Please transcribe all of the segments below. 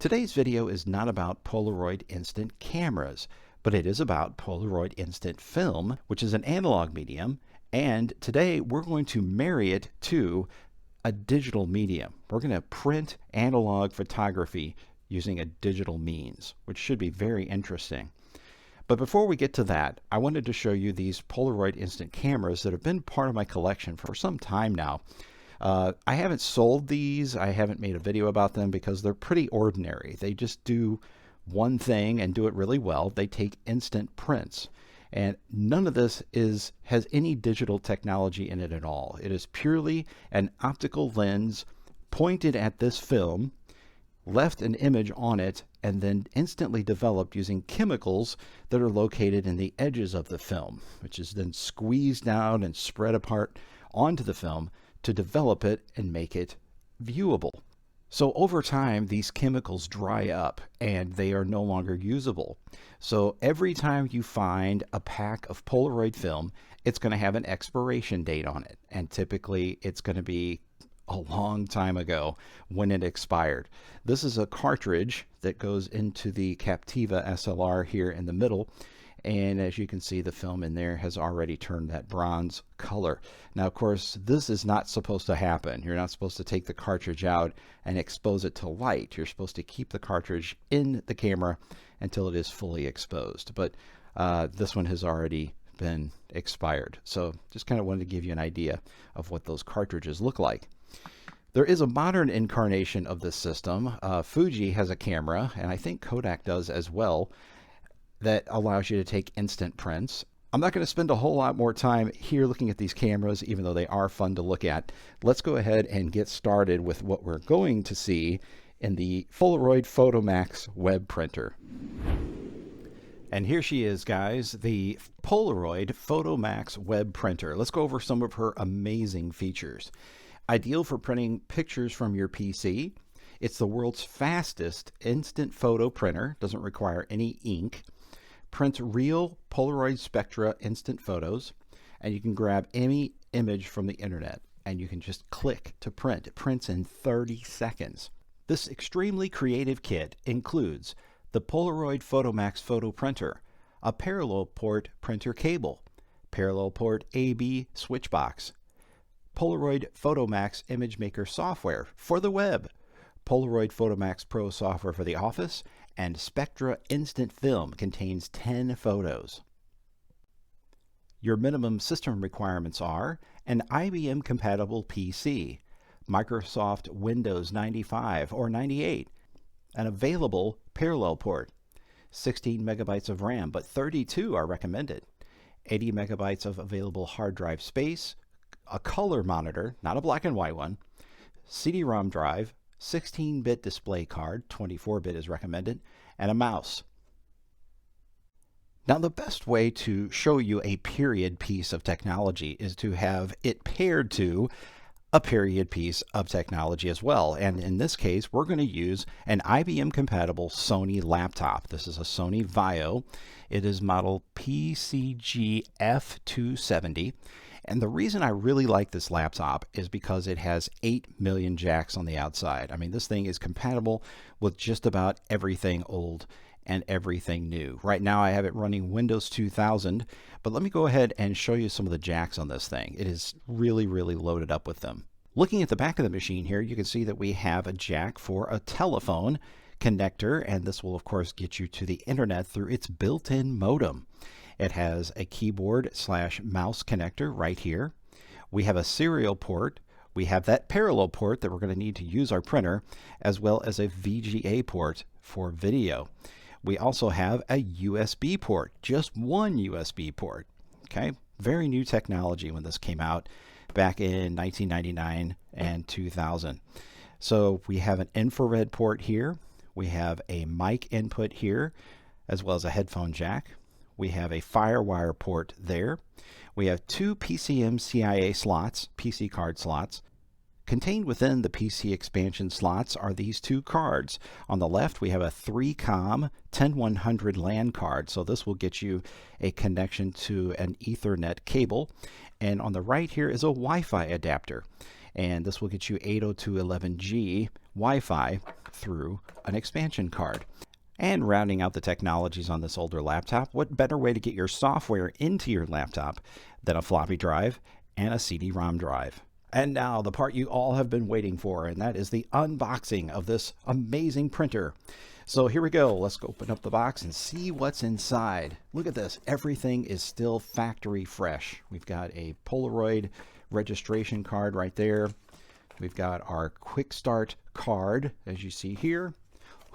Today's video is not about Polaroid instant cameras, but it is about Polaroid instant film, which is an analog medium, and today we're going to marry it to a digital medium. We're going to print analog photography using a digital means, which should be very interesting. But before we get to that, I wanted to show you these Polaroid instant cameras that have been part of my collection for some time now. I haven't sold these, I haven't made a video about them because they're pretty ordinary. They just do one thing and do it really well. They take instant prints. And none of this has any digital technology in it at all. It is purely an optical lens pointed at this film, left an image on it, and then instantly developed using chemicals that are located in the edges of the film, which is then squeezed down and spread apart onto the film to develop it and make it viewable. So over time, these chemicals dry up and they are no longer usable. So every time you find a pack of Polaroid film, it's going to have an expiration date on it. And typically it's going to be a long time ago when it expired. This is a cartridge that goes into the Captiva SLR here in the middle. And as you can see, the film in there has already turned that bronze color. Now, of course, this is not supposed to happen. You're not supposed to take the cartridge out and expose it to light. You're supposed to keep the cartridge in the camera until it is fully exposed. But this one has already been expired. So just kind of wanted to give you an idea of what those cartridges look like. There is a modern incarnation of this system. Fuji has a camera, and I think Kodak does as well, that allows you to take instant prints. I'm not going to spend a whole lot more time here looking at these cameras, even though they are fun to look at. Let's go ahead and get started with what we're going to see in the Polaroid Photomax web printer. And here she is, guys, the Polaroid Photomax web printer. Let's go over some of her amazing features. Ideal for printing pictures from your PC. It's the world's fastest instant photo printer, doesn't require any ink. Prints real Polaroid Spectra instant photos, and you can grab any image from the internet and you can just click to print. It prints in 30 seconds. This extremely creative kit includes the Polaroid Photomax photo printer, a parallel port printer cable, parallel port AB switch box, Polaroid Photomax image maker software for the web, Polaroid Photomax Pro software for the office, and Spectra Instant Film contains 10 photos. Your minimum system requirements are an IBM compatible PC, Microsoft Windows 95 or 98, an available parallel port, 16 megabytes of RAM, but 32 are recommended, 80 megabytes of available hard drive space, a color monitor, not a black and white one, CD-ROM drive, 16-bit display card, 24-bit is recommended, and a mouse. Now, the best way to show you a period piece of technology is to have it paired to a period piece of technology as well. And in this case, we're going to use an IBM-compatible Sony laptop. This is a Sony Vaio. It is model PCG F270. And the reason I really like this laptop is because it has 8 million jacks on the outside. I mean, this thing is compatible with just about everything old and everything new. Right now I have it running Windows 2000, but let me go ahead and show you some of the jacks on this thing. It is really, really loaded up with them. Looking at the back of the machine here, you can see that we have a jack for a telephone connector, and this will of course get you to the internet through its built-in modem. It has a keyboard/mouse connector right here. We have a serial port. We have that parallel port that we're going to need to use our printer, as well as a VGA port for video. We also have a USB port, just one USB port. Okay, very new technology when this came out back in 1999 and 2000. So we have an infrared port here. We have a mic input here, as well as a headphone jack. We have a FireWire port there. We have two PCM-CIA slots, PC card slots. Contained within the PC expansion slots are these two cards. On the left, we have a 3COM 10100 LAN card, so this will get you a connection to an Ethernet cable. And on the right here is a Wi-Fi adapter, and this will get you 802.11g Wi-Fi through an expansion card. And rounding out the technologies on this older laptop, what better way to get your software into your laptop than a floppy drive and a CD-ROM drive? And now the part you all have been waiting for, and that is the unboxing of this amazing printer. So here we go. Let's go open up the box and see what's inside. Look at this. Everything is still factory fresh. We've got a Polaroid registration card right there. We've got our quick start card, as you see here.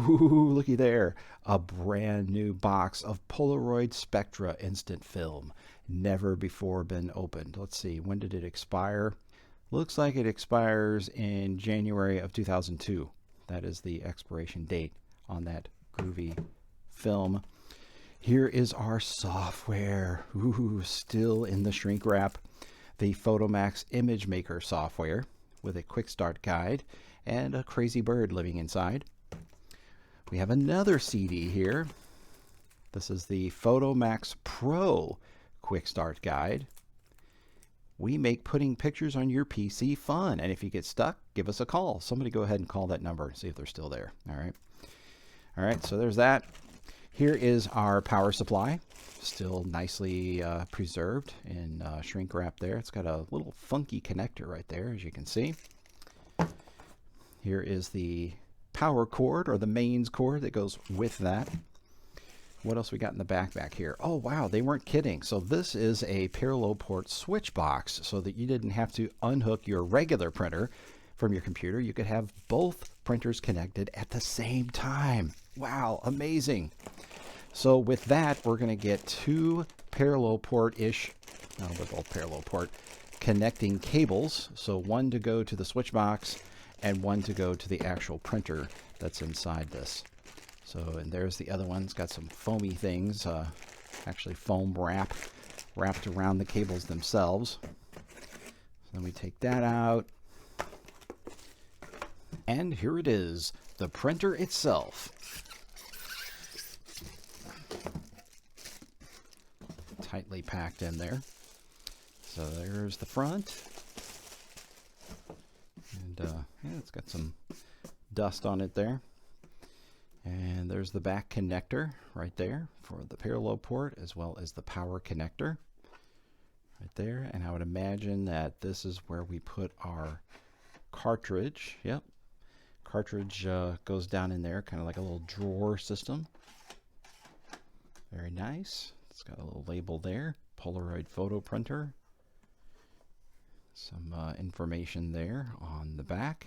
Ooh, looky there. A brand new box of Polaroid Spectra instant film. Never before been opened. Let's see. When did it expire? Looks like it expires in January of 2002. That is the expiration date on that groovy film. Here is our software. Ooh, still in the shrink wrap. The Photomax Image Maker software with a quick start guide and a crazy bird living inside. We have another CD here. This is the Photomax Pro quick start guide. We make putting pictures on your PC fun, and if you get stuck, give us a call. Somebody go ahead and call that number and see if they're still there. All right, so there's that. Here is our power supply, still nicely preserved in shrink wrap there. It's got a little funky connector right there, as you can see. Here is the power cord, or the mains cord that goes with that. What else we got in the back here? Oh wow, they weren't kidding. So this is a parallel port switch box, so that you didn't have to unhook your regular printer from your computer. You could have both printers connected at the same time. Wow, amazing. So with that, we're going to get two parallel port-ish, no, they're both parallel port, connecting cables. So one to go to the switch box and one to go to the actual printer that's inside this. So, and there's the other one. It's got some foamy things, actually foam wrapped around the cables themselves. So then we take that out. And here it is, the printer itself. Tightly packed in there. So there's the front. And yeah, it's got some dust on it there. And there's the back connector right there for the parallel port, as well as the power connector right there. And I would imagine that this is where we put our cartridge. Yep. Cartridge goes down in there, kind of like a little drawer system. Very nice. It's got a little label there, Polaroid photo printer. Some information there on the back.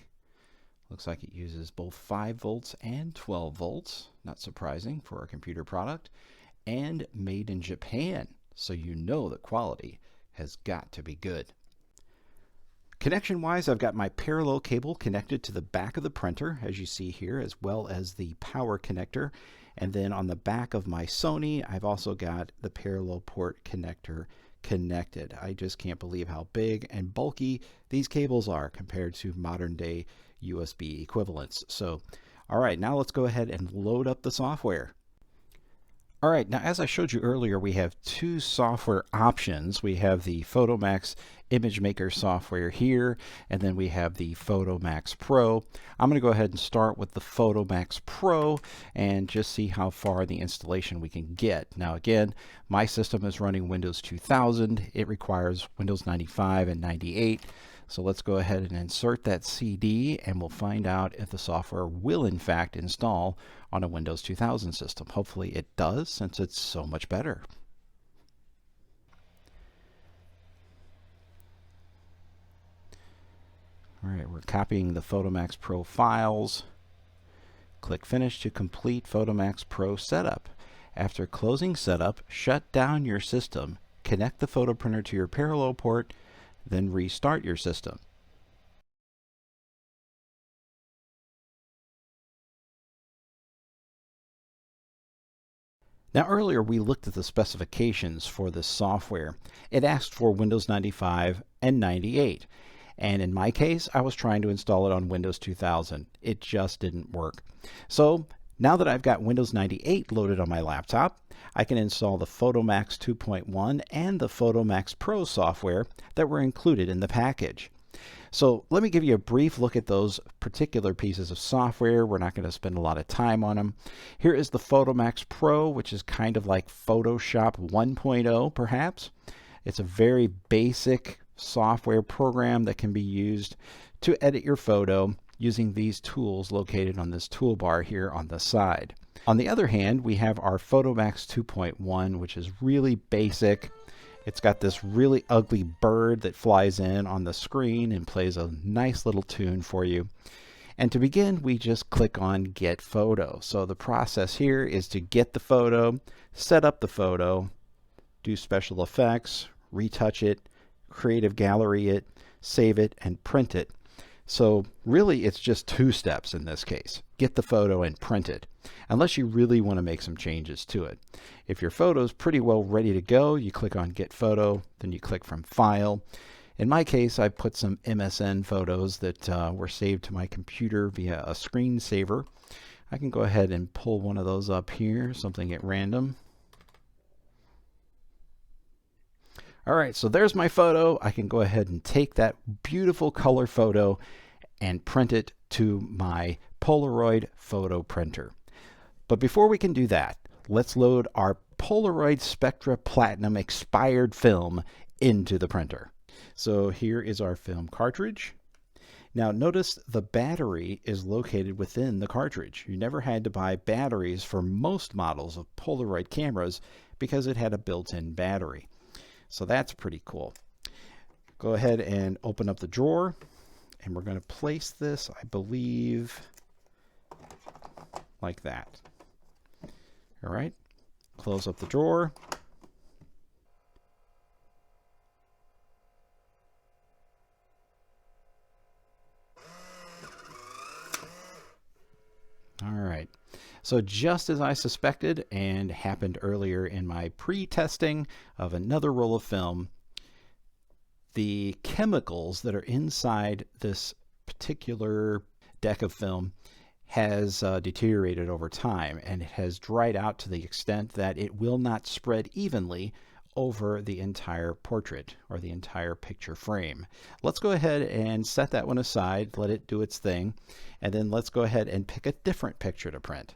Looks like it uses both 5 volts and 12 volts. Not surprising for a computer product. And made in Japan, so you know the quality has got to be good. Connection wise, I've got my parallel cable connected to the back of the printer, as you see here, as well as the power connector. And then on the back of my Sony, I've also got the parallel port connector connected. I just can't believe how big and bulky these cables are compared to modern day USB equivalents. So, all right, now let's go ahead and load up the software. All right, now as I showed you earlier, we have two software options. We have the Photomax Image Maker software here, and then we have the Photomax Pro. I'm going to go ahead and start with the Photomax Pro and just see how far the installation we can get. Now again, my system is running Windows 2000. It requires Windows 95 and 98. So let's go ahead and insert that CD, and we'll find out if the software will in fact install on a Windows 2000 system. Hopefully it does, since it's so much better. All right, we're copying the Photomax Pro files. Click Finish to complete Photomax Pro setup. After closing setup, shut down your system, connect the photo printer to your parallel port, then restart your system. Now earlier we looked at the specifications for this software. It asked for Windows 95 and 98. And in my case, I was trying to install it on Windows 2000. It just didn't work. So now that I've got Windows 98 loaded on my laptop, I can install the Photomax 2.1 and the Photomax Pro software that were included in the package. So let me give you a brief look at those particular pieces of software. We're not going to spend a lot of time on them. Here is the Photomax Pro, which is kind of like Photoshop 1.0 perhaps. It's a very basic software program that can be used to edit your photo using these tools located on this toolbar here on the side. On the other hand, we have our Photomax 2.1, which is really basic. It's got this really ugly bird that flies in on the screen and plays a nice little tune for you. And to begin, we just click on Get Photo. So the process here is to get the photo, set up the photo, do special effects, retouch it, creative gallery it, save it, and print it. So really it's just 2 steps in this case. Get the photo and print it, unless you really want to make some changes to it. If your photo's pretty well ready to go, you click on Get Photo, then you click from File. In my case, I put some MSN photos that were saved to my computer via a screensaver. I can go ahead and pull one of those up here, something at random. Alright, so there's my photo. I can go ahead and take that beautiful color photo and print it to my Polaroid photo printer. But before we can do that, let's load our Polaroid Spectra Platinum expired film into the printer. So here is our film cartridge. Now notice the battery is located within the cartridge. You never had to buy batteries for most models of Polaroid cameras because it had a built-in battery. So that's pretty cool. Go ahead and open up the drawer, and we're going to place this, I believe, like that. All right, close up the drawer. All right, so just as I suspected and happened earlier in my pre-testing of another roll of film, the chemicals that are inside this particular deck of film has deteriorated over time, and it has dried out to the extent that it will not spread evenly over the entire portrait or the entire picture frame. Let's go ahead and set that one aside, let it do its thing, and then let's go ahead and pick a different picture to print.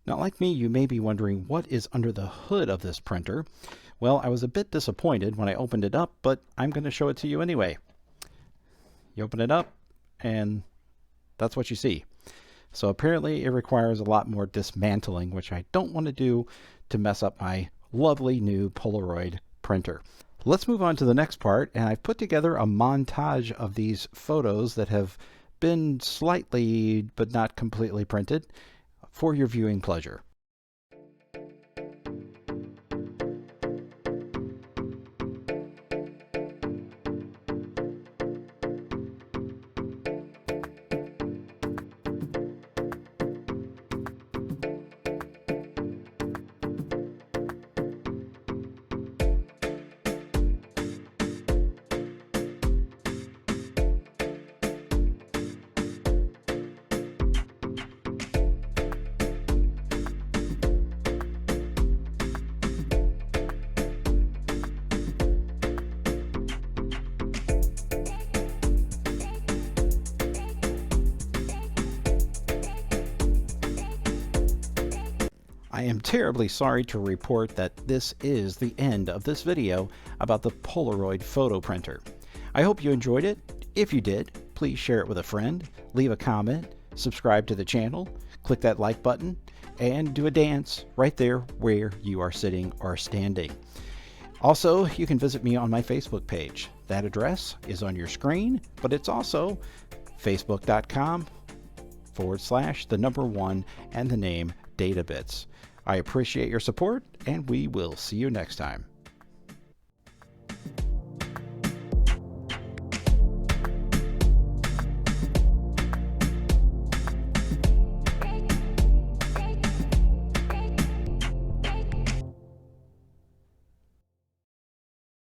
Now, like me, you may be wondering what is under the hood of this printer. Well, I was a bit disappointed when I opened it up, but I'm going to show it to you anyway. You open it up, and that's what you see. So apparently it requires a lot more dismantling, which I don't want to do to mess up my lovely new Polaroid printer. Let's move on to the next part, and I've put together a montage of these photos that have been slightly but not completely printed for your viewing pleasure. I am terribly sorry to report that this is the end of this video about the Polaroid photo printer. I hope you enjoyed it. If you did, please share it with a friend, leave a comment, subscribe to the channel, click that like button, and do a dance right there where you are sitting or standing. Also, you can visit me on my Facebook page. That address is on your screen, but it's also facebook.com/1 and the name databits. I appreciate your support, and we will see you next time.